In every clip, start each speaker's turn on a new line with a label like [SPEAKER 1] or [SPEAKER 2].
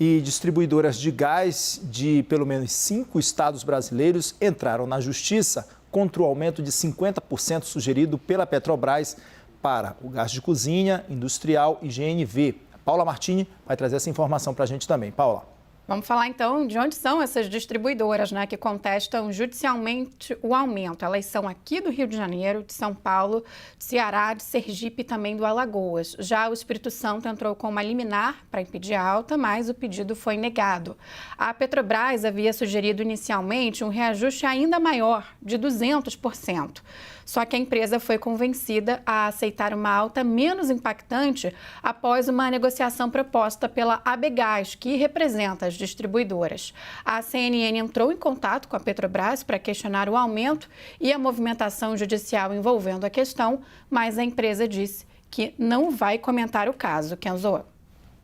[SPEAKER 1] E distribuidoras de gás de pelo menos 5 estados brasileiros entraram na justiça contra o aumento de 50% sugerido pela Petrobras para o gás de cozinha, industrial e GNV. A Paula Martini vai trazer essa informação para a gente também. Paula.
[SPEAKER 2] Vamos falar então de onde são essas distribuidoras, que contestam judicialmente o aumento. Elas são aqui do Rio de Janeiro, de São Paulo, de Ceará, de Sergipe e também do Alagoas. Já o Espírito Santo entrou com uma liminar para impedir a alta, mas o pedido foi negado. A Petrobras havia sugerido inicialmente um reajuste ainda maior, de 200%. Só que a empresa foi convencida a aceitar uma alta menos impactante após uma negociação proposta pela ABGás, que representa as distribuidoras. A CNN entrou em contato com a Petrobras para questionar o aumento e a movimentação judicial envolvendo a questão, mas a empresa disse que não vai comentar o caso. Kenzo.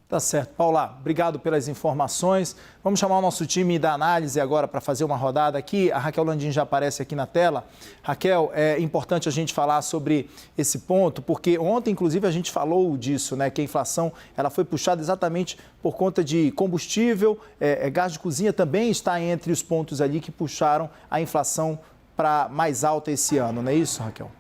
[SPEAKER 1] Tá certo. Paula, obrigado pelas informações. Vamos chamar o nosso time da análise agora para fazer uma rodada aqui. A Raquel Landim já aparece aqui na tela. Raquel, é importante a gente falar sobre esse ponto, porque ontem, inclusive, a gente falou disso, que a inflação ela foi puxada exatamente por conta de combustível, gás de cozinha também está entre os pontos ali que puxaram a inflação para mais alta esse ano, não é isso, Raquel?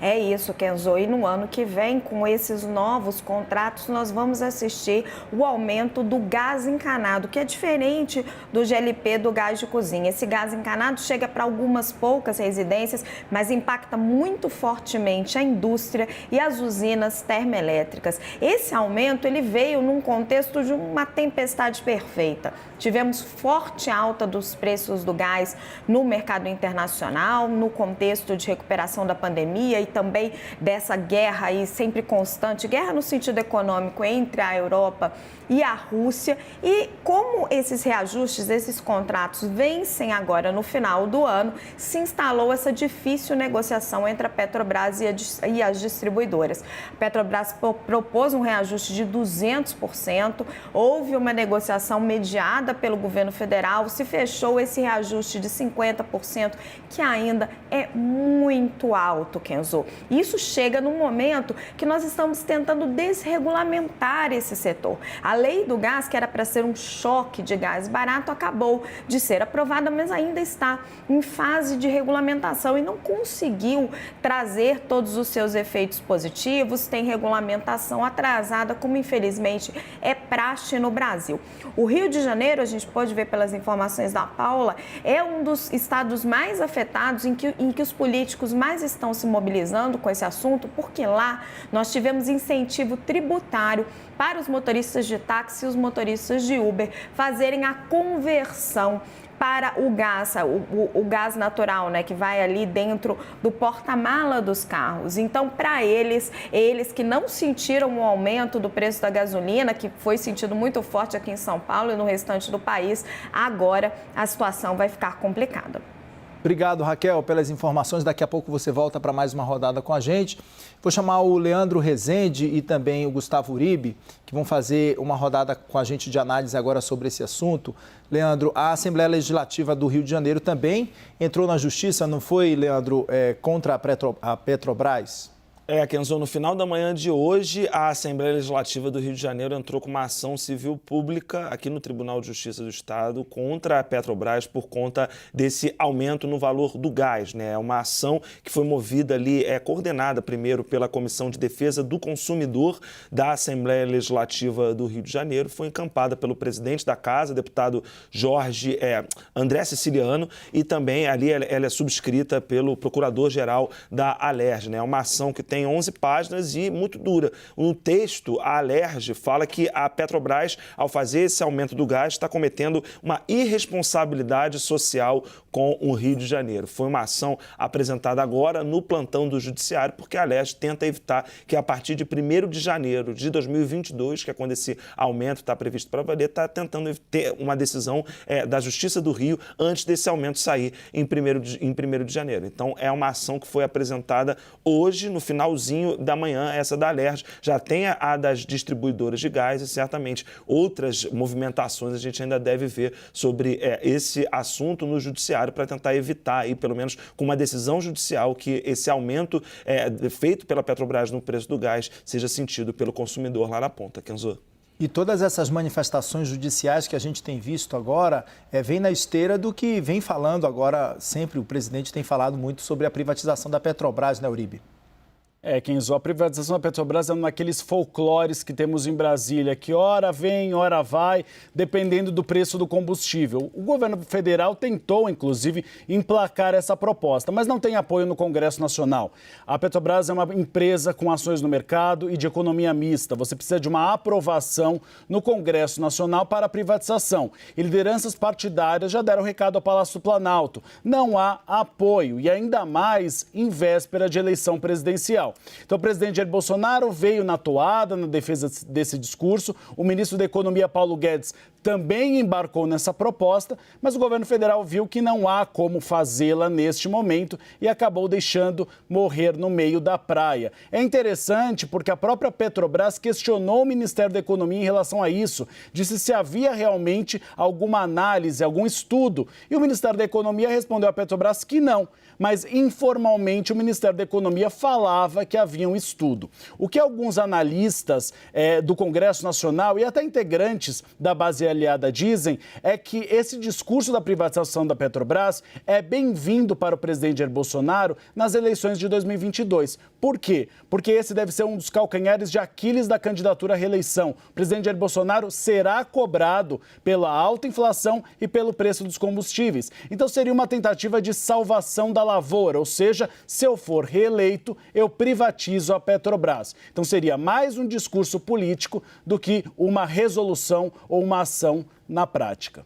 [SPEAKER 3] É isso, Kenzo. E no ano que vem, com esses novos contratos, nós vamos assistir o aumento do gás encanado, que é diferente do GLP, do gás de cozinha. Esse gás encanado chega para algumas poucas residências, mas impacta muito fortemente a indústria e as usinas termoelétricas. Esse aumento ele veio num contexto de uma tempestade perfeita. Tivemos forte alta dos preços do gás no mercado internacional, no contexto de recuperação da pandemia e também dessa guerra aí sempre constante, guerra no sentido econômico entre a Europa e a Rússia. E como esses reajustes, esses contratos vencem agora no final do ano, se instalou essa difícil negociação entre a Petrobras e as distribuidoras. A Petrobras propôs um reajuste de 200%, houve uma negociação mediada pelo governo federal, se fechou esse reajuste de 50%, que ainda é muito alto, Kenzo. Isso chega num momento que nós estamos tentando desregulamentar esse setor. A lei do gás, que era para ser um choque de gás barato, acabou de ser aprovada, mas ainda está em fase de regulamentação e não conseguiu trazer todos os seus efeitos positivos, tem regulamentação atrasada, como infelizmente é praxe no Brasil. O Rio de Janeiro, a gente pode ver pelas informações da Paula, é um dos estados mais afetados em que os políticos mais estão se mobilizando com esse assunto, porque lá nós tivemos incentivo tributário para os motoristas de táxi e os motoristas de Uber fazerem a conversão para o gás natural, que vai ali dentro do porta-mala dos carros. Então, para eles que não sentiram o aumento do preço da gasolina, que foi sentido muito forte aqui em São Paulo e no restante do país, agora a situação vai ficar complicada.
[SPEAKER 1] Obrigado, Raquel, pelas informações. Daqui a pouco você volta para mais uma rodada com a gente. Vou chamar o Leandro Rezende e também o Gustavo Uribe, que vão fazer uma rodada com a gente de análise agora sobre esse assunto. Leandro, a Assembleia Legislativa do Rio de Janeiro também entrou na justiça, não foi, Leandro, contra a Petrobras?
[SPEAKER 4] Kenzo, no final da manhã de hoje, a Assembleia Legislativa do Rio de Janeiro entrou com uma ação civil pública aqui no Tribunal de Justiça do Estado contra a Petrobras por conta desse aumento no valor do gás, É uma ação que foi movida ali, coordenada primeiro pela Comissão de Defesa do Consumidor da Assembleia Legislativa do Rio de Janeiro, foi encampada pelo presidente da Casa, deputado André Siciliano, e também ali ela é subscrita pelo procurador-geral da Alerj, É uma ação que tem 11 páginas e muito dura. No texto, a Alerj fala que a Petrobras, ao fazer esse aumento do gás, está cometendo uma irresponsabilidade social com o Rio de Janeiro. Foi uma ação apresentada agora no plantão do Judiciário, porque a Alerj tenta evitar que a partir de 1º de janeiro de 2022, que é quando esse aumento está previsto para valer, está tentando ter uma decisão da Justiça do Rio antes desse aumento sair em 1º de janeiro. Então, é uma ação que foi apresentada hoje, no finalzinho da manhã, essa da Alerj. Já tem a das distribuidoras de gás e certamente outras movimentações a gente ainda deve ver sobre esse assunto no Judiciário para tentar evitar, aí, pelo menos com uma decisão judicial, que esse aumento feito pela Petrobras no preço do gás seja sentido pelo consumidor lá na ponta. Kenzo.
[SPEAKER 1] E todas essas manifestações judiciais que a gente tem visto agora, vem na esteira do que vem falando agora, sempre o presidente tem falado muito sobre a privatização da Petrobras, né, Uribe?
[SPEAKER 5] Kenzo, a privatização da Petrobras é um daqueles folclores que temos em Brasília, que hora vem, hora vai, dependendo do preço do combustível. O governo federal tentou, inclusive, emplacar essa proposta, mas não tem apoio no Congresso Nacional. A Petrobras é uma empresa com ações no mercado e de economia mista. Você precisa de uma aprovação no Congresso Nacional para a privatização. E lideranças partidárias já deram recado ao Palácio do Planalto. Não há apoio, e ainda mais em véspera de eleição presidencial. Então, o presidente Jair Bolsonaro veio na toada, na defesa desse discurso. O ministro da Economia, Paulo Guedes, também embarcou nessa proposta, mas o governo federal viu que não há como fazê-la neste momento e acabou deixando morrer no meio da praia. É interessante porque a própria Petrobras questionou o Ministério da Economia em relação a isso, disse se havia realmente alguma análise, algum estudo, e o Ministério da Economia respondeu à Petrobras que não, mas informalmente o Ministério da Economia falava que havia um estudo. O que alguns analistas do Congresso Nacional e até integrantes da base aliada dizem é que esse discurso da privatização da Petrobras é bem-vindo para o presidente Jair Bolsonaro nas eleições de 2022. Por quê? Porque esse deve ser um dos calcanhares de Aquiles da candidatura à reeleição. O presidente Jair Bolsonaro será cobrado pela alta inflação e pelo preço dos combustíveis. Então seria uma tentativa de salvação da lavoura, ou seja, se eu for reeleito, eu privatizo a Petrobras. Então seria mais um discurso político do que uma resolução ou uma ação na prática.